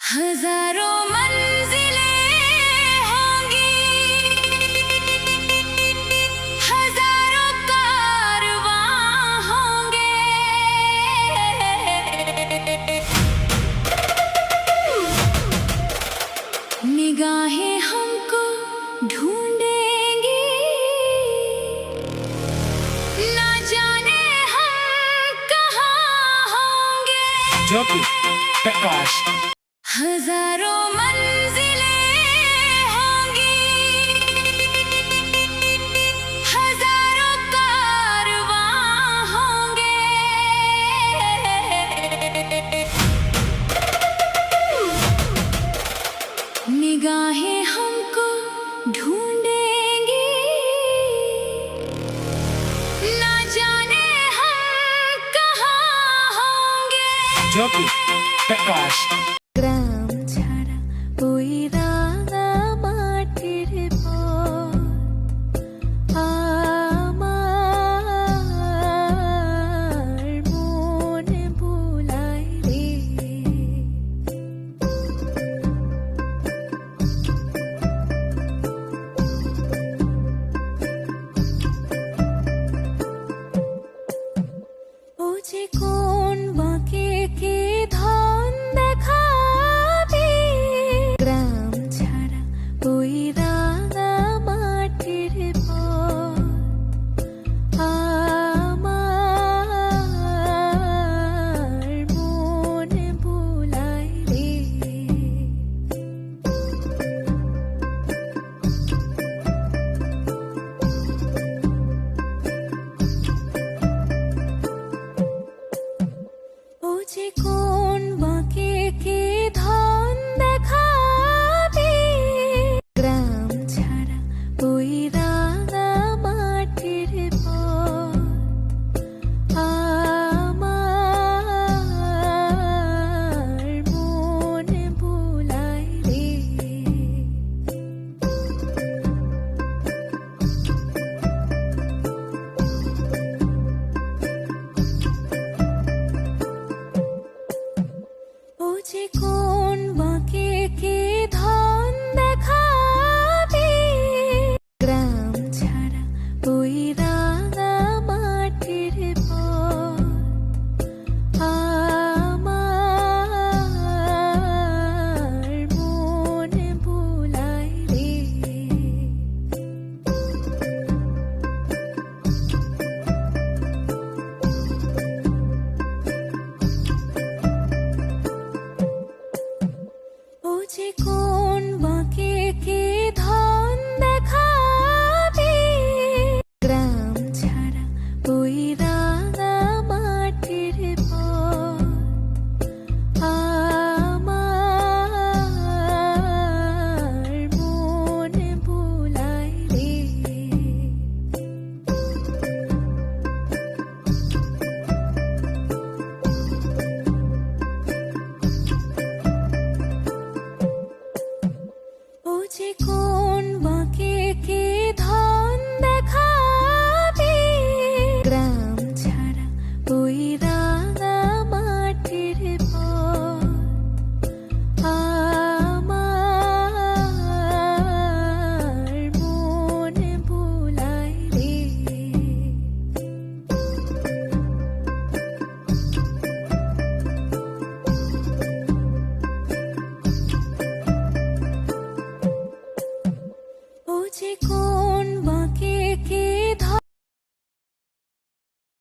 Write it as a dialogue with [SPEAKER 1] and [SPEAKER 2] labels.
[SPEAKER 1] हजारों मंजिलें होंगी, हजारों कारवां होंगे, निगाहें हमको ढूंढेंगी, ना जाने हम कहाँ होंगे।
[SPEAKER 2] ज्योति प्रकाश
[SPEAKER 1] हजारों मंजिलें होंगी, हजारों कारवां होंगे, निगाहें हमको ढूंढेंगी, ना जाने हम कहाँ होंगे।
[SPEAKER 2] ज्योति प्रकाश
[SPEAKER 1] গ্রাম ছাড়া ওই রাঙা মাটির পথ আমার মন ভুলায় রে। ও যে কোন বাঁকে কে ধন দেখাবে, গ্রাম ছাড়া ওই রাঙা মাটির পথ আমার মন ভুলায় রে। ও যে কোন বাঁকে কে ধন দেখাবে, গ্রাম ছাড়া ওই রাঙা মাটির পথ আমার মন ভুলায় রে। ও যে কোন বাঁকে কে ধন দেখাবে, গ্রাম ছাড়া ওই রাঙা মাটির পথ আমার মন ভুলায় রে। ও যে কোন বাঁকে কে ধন দেখাবে, গ্রাম ছাড়া ওই রাঙা মাটির পথ আমার মন ভুলায় রে। ও যে কোন বাঁকে কে ধন দেখাবে, গ্রাম ছাড়া ওই রাঙা মাটির পথ আমার মন ভুলায় রে। ও যে কোন